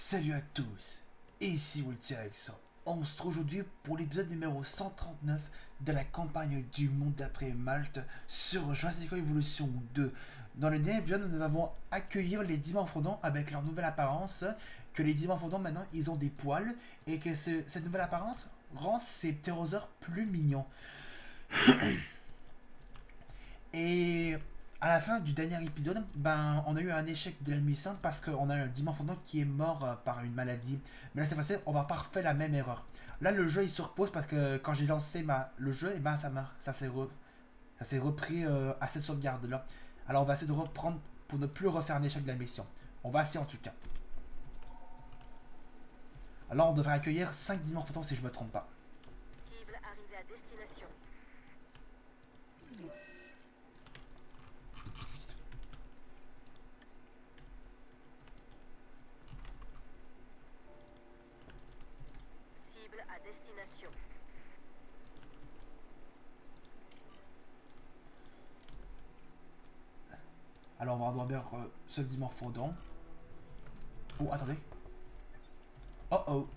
Salut à tous, ici Wiltierexon. On se retrouve aujourd'hui pour l'épisode numéro 139 de la campagne du monde d'après Malte sur Jurassic World Evolution 2. Dans le dernier épisode, nous avons accueilli les Dimorphodons avec leur nouvelle apparence, que les Dimorphodons maintenant ils ont des poils et que cette nouvelle apparence rend ces ptérosaures plus mignons. Et à la fin du dernier épisode, on a eu un échec de la mission parce qu'on a eu un Dimorphodon qui est mort par une maladie. Mais là, cette fois-ci, on va pas refaire la même erreur. Là, le jeu il se repose parce que quand j'ai lancé le jeu, et ça s'est repris à cette sauvegarde là. Alors, on va essayer de reprendre pour ne plus refaire un échec de la mission. On va essayer en tout cas. Alors, on devrait accueillir 5 Dimorphodons si je me trompe pas. Cible arrivée à destination. Cible à destination. Alors, on va endormir ce Dimorphodon. Oh, attendez. Oh oh.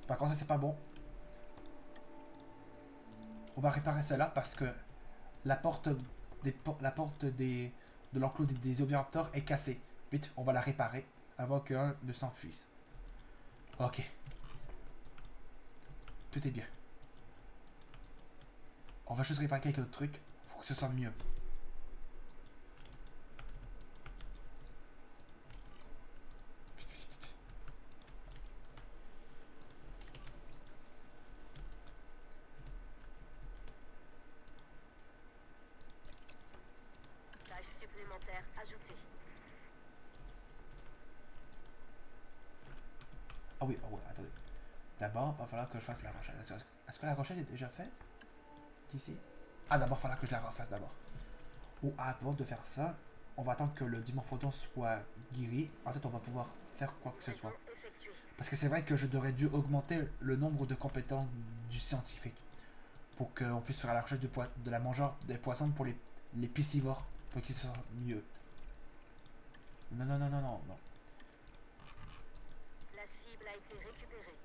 Par contre, ça c'est pas bon. On va réparer celle-là parce que la porte de l'enclos des oviraptors est cassée. Vite, on va la réparer avant qu'un ne s'enfuisse. Ok. Tout est bien. On va juste réparer quelques trucs pour que ce soit mieux. Tâche supplémentaire ajoutée. Ah oui, attendez. D'abord, il va falloir que je fasse la rochette. Est-ce que la rochette est déjà faite d'ici? Ah, d'abord, il va falloir que je la refasse d'abord. Ou avant de faire ça, on va attendre que le Dimorphodon soit guéri. Ensuite, on va pouvoir faire quoi que ce soit. Traitement effectué. Parce que c'est vrai que je devrais dû augmenter le nombre de compétences du scientifique. Pour qu'on puisse faire la recherche de la mangeur des poissons pour les piscivores. Pour qu'ils soient mieux. Non. La cible a été récupérée.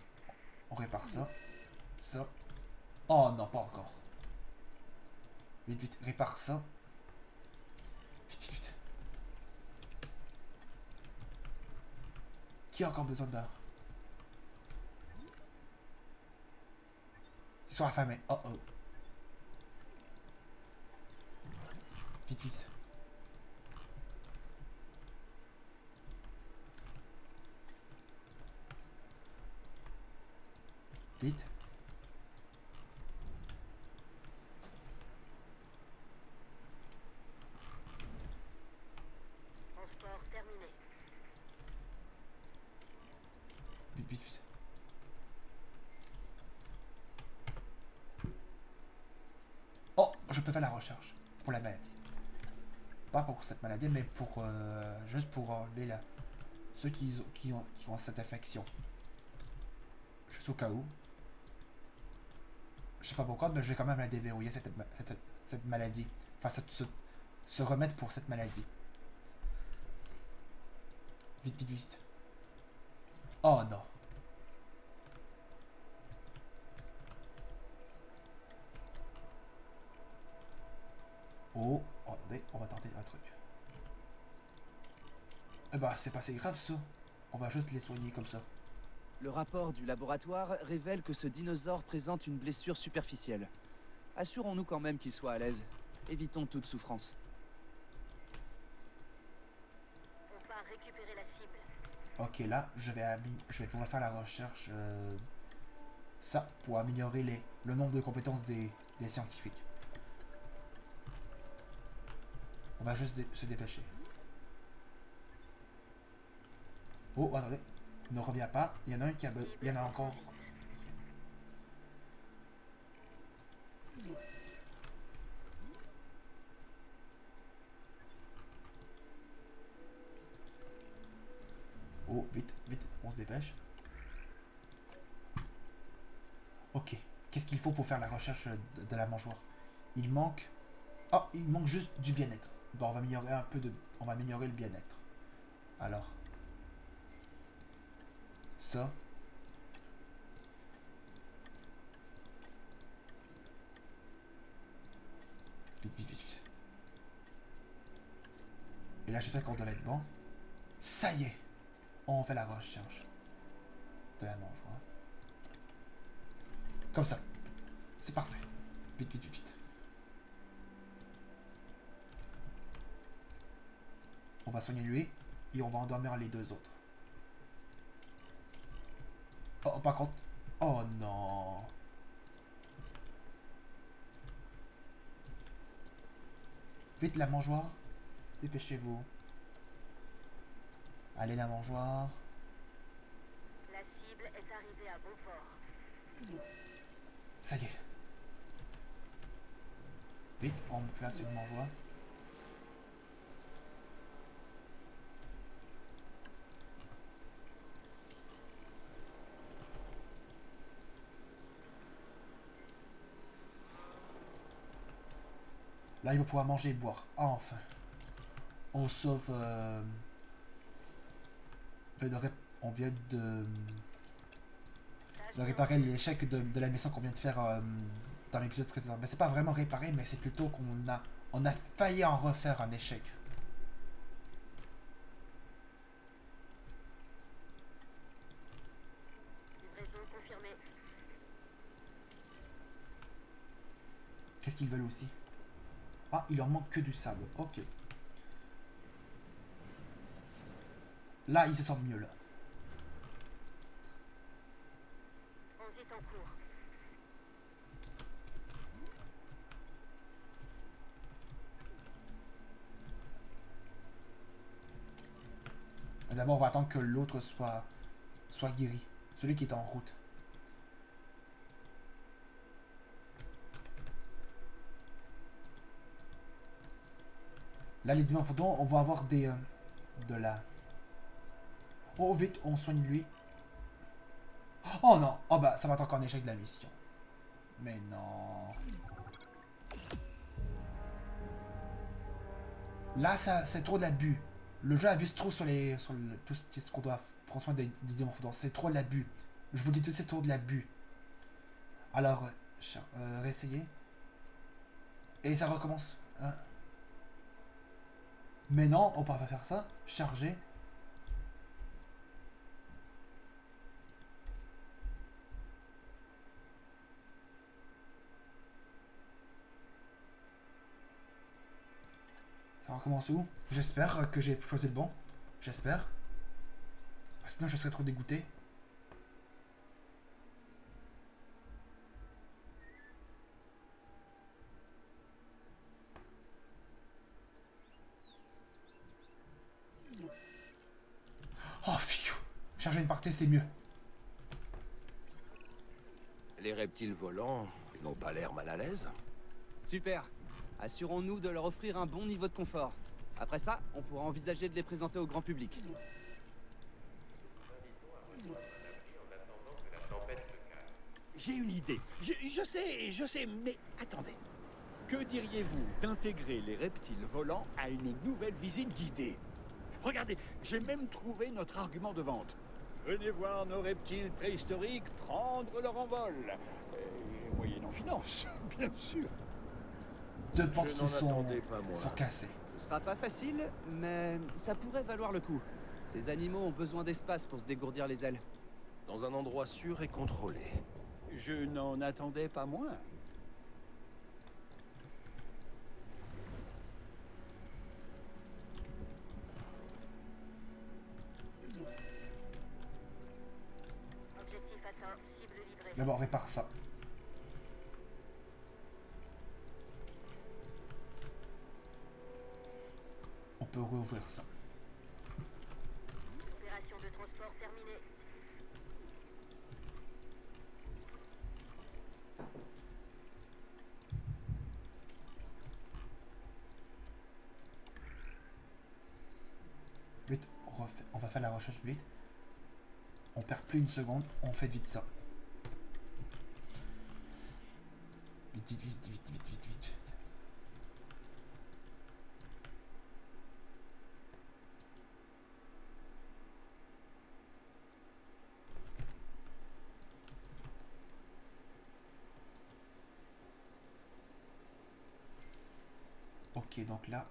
On répare ça. Ça. Oh non, pas encore. Vite, répare ça. Vite. Qui a encore besoin d'heures? Ils sont affamés. Oh. Vite. Vite. Transport terminé. Vite. Oh, je peux faire la recherche pour la maladie. Pas pour cette maladie, mais pour juste pour enlever ceux qui ont cette infection. Juste au cas où. Je sais pas pourquoi, mais je vais quand même la déverrouiller cette maladie. Enfin, se remettre pour cette maladie. Vite. Oh non. Oh, attendez, on va tenter un truc. Eh bah, c'est pas si grave ça. On va juste les soigner comme ça. Le rapport du laboratoire révèle que ce dinosaure présente une blessure superficielle. Assurons-nous quand même qu'il soit à l'aise. Évitons toute souffrance. On part récupérer la cible. Ok, là, je vais pouvoir faire la recherche. Ça, pour améliorer le nombre de compétences des scientifiques. On va juste se dépêcher. Oh, attendez. Ne reviens pas. Il y en a un qui a... Il y en a encore... Oh, vite, on se dépêche. Ok. Qu'est-ce qu'il faut pour faire la recherche de la mangeoire? Il manque... Oh, il manque juste du bien-être. Bon, on va améliorer un peu de... On va améliorer le bien-être. Alors... ça. Vite, vite, vite. Et là, j'espère qu'on doit être bon. Ça y est! On fait la recherche de la mangeoire. Comme ça. C'est parfait. Vite, vite, vite, vite. On va soigner lui et on va endormir les deux autres. Oh, par contre. Oh non. Vite la mangeoire. Dépêchez-vous. Allez la mangeoire. La cible est arrivée à bon port. Ça y est. Vite, on place une mangeoire. Là, il va pouvoir manger et boire. Enfin. On sauve... on vient de réparer l'échec de la mission qu'on vient de faire dans l'épisode précédent. Mais c'est pas vraiment réparé, mais c'est plutôt on a failli en refaire un échec. Livraison confirmée. Qu'est-ce qu'ils veulent aussi? Ah, il en manque que du sable. Ok. Là, ils se sentent mieux, là. Transit en cours. D'abord, on va attendre que l'autre soit guéri. Celui qui est en route. Là, les diamants photons, on va avoir de la... Oh, vite, on soigne lui. Oh non! Oh bah, ça va être encore un échec de la mission. Mais non... Là, c'est trop de l'abus. Le jeu abuse trop sur tout ce qu'on doit prendre soin des diamants photons. C'est trop de l'abus. Je vous dis tout, c'est trop de l'abus. Alors, réessayer. Et ça recommence. Mais non, on ne peut pas faire ça. Charger. Ça recommence où? J'espère que j'ai choisi le bon. J'espère. Sinon, je serais trop dégoûté. Oh, pfiou. Charger une partie, c'est mieux. Les reptiles volants n'ont pas l'air mal à l'aise. Super. Assurons-nous de leur offrir un bon niveau de confort. Après ça, on pourra envisager de les présenter au grand public. J'ai une idée. Je sais, mais attendez. Que diriez-vous d'intégrer les reptiles volants à une nouvelle visite guidée? Regardez, j'ai même trouvé notre argument de vente. Venez voir nos reptiles préhistoriques prendre leur envol. Et moyennant finance, bien sûr. Deux portes Je qui n'en sont attendais pas moins. cassées. Ce sera pas facile, mais ça pourrait valoir le coup. Ces animaux ont besoin d'espace pour se dégourdir les ailes. Dans un endroit sûr et contrôlé. Je n'en attendais pas moins. Objectif atteint. Cible livrée. D'abord, on répare ça. On peut rouvrir ça. Opération de transport terminée. Vite, on va faire la recherche vite. On perd plus une seconde, on fait vite ça. Vite, vite, vite, vite, vite, vite, vite. Ok, donc là...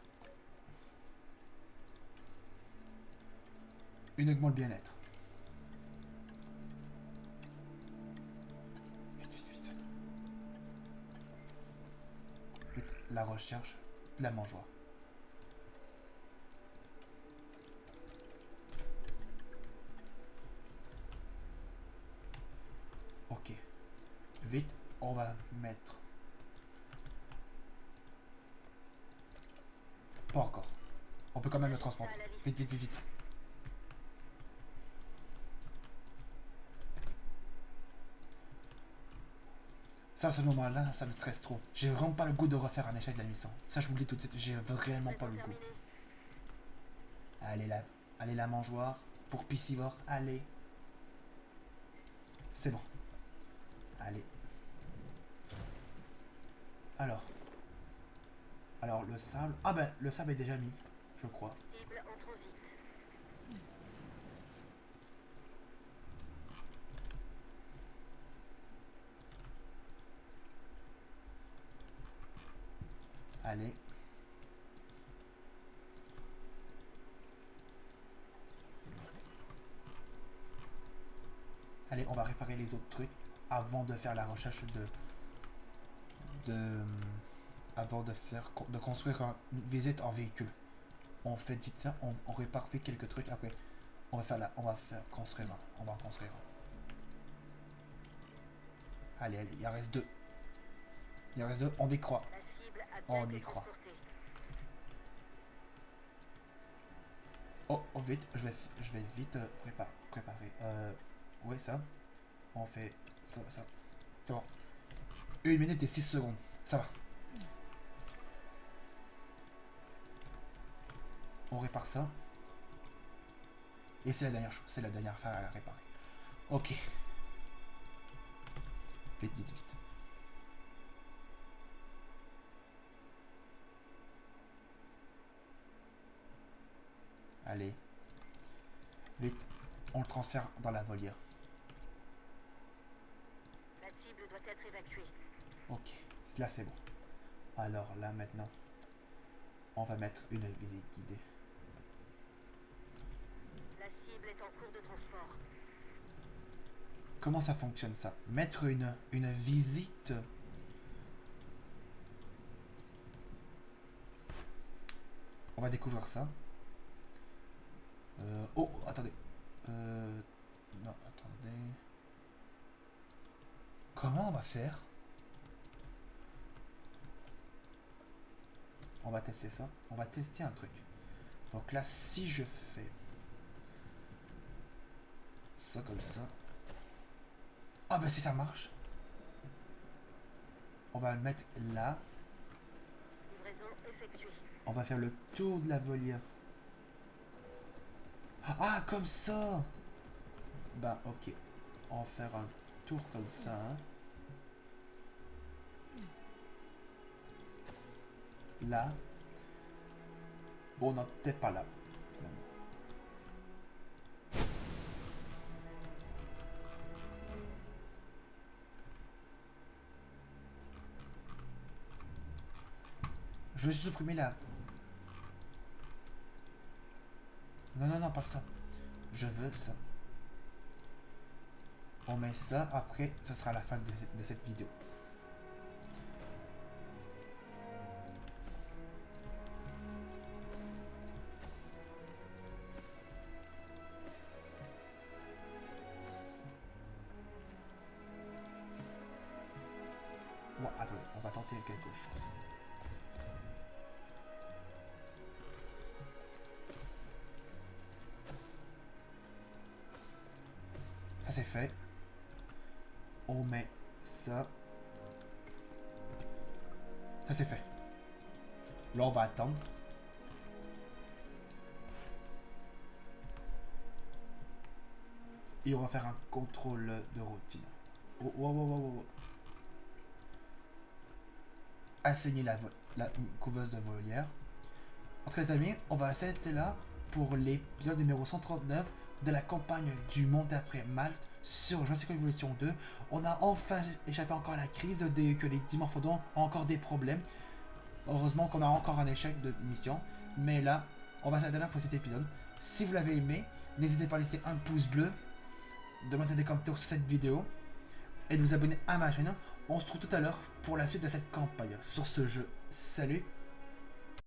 Uniquement le bien-être. Vite, vite, vite. Vite, la recherche de la mangeoire. Ok. Vite, on va mettre... Pas encore. On peut quand même le transporter. Vite, vite, vite, vite. Ça, à ce moment-là, ça me stresse trop. J'ai vraiment pas le goût de refaire un échec de la mission. Ça, je vous le dis tout de suite, j'ai vraiment pas le goût. Allez la mangeoire. Pour piscivore, allez. C'est bon. Allez. Alors, le sable... Ah ben, le sable est déjà mis, je crois. Cible en transit. Allez. Allez, on va réparer les autres trucs avant de faire la recherche avant de construire une visite en véhicule. On fait vite ça, on répare vite quelques trucs après. On va faire construire un. On va en construire un. Allez, il en reste deux. On y croit. La cible a bien On été y croit. transportée. Oh, vite, je vais vite préparer. Ouais, ça. On fait ça. C'est bon. 1 minute et 6 secondes. Ça va. On répare ça. Et c'est la dernière chose. C'est la dernière affaire à réparer. Ok. Vite, vite, vite. Allez. Vite. On le transfère dans la volière. La cible doit être évacuée. Ok. Là, c'est bon. Alors, là, maintenant, on va mettre une visite guidée. La cible est en cours de transport. Comment ça fonctionne, ça? Mettre une visite... On va découvrir ça. Oh, attendez. Non, attendez. Comment on va faire? On va tester ça. On va tester un truc. Donc là, si je fais ça comme ça. Ah ben si ça marche. On va le mettre là. Livraison effectuée. On va faire le tour de la volière. Ah, comme ça. Bah ok. On va faire un tour comme ça. Hein. Là. Bon, non, peut-être pas là. Finalement. Je vais supprimer la... Non, pas ça. Je veux ça. On met ça, après, ce sera la fin de cette vidéo. Bon, attendez, on va tenter quelque chose. Ça c'est fait. On met ça. Ça c'est fait. Là on va attendre. Et on va faire un contrôle de routine. Oh. Assigner la couveuse de volière. En tout cas les amis, on va s'arrêter là pour l'épisode numéro 139 de la campagne du monde après Malte sur Jurassic Evolution 2. On a enfin échappé encore à la crise que les Dimorphodons ont encore des problèmes. Heureusement qu'on a encore un échec de mission. Mais là, on va s'arrêter là pour cet épisode. Si vous l'avez aimé, n'hésitez pas à laisser un pouce bleu, de mettre des commentaires sur cette vidéo et de vous abonner à ma chaîne. On se retrouve tout à l'heure pour la suite de cette campagne. Sur ce jeu, salut!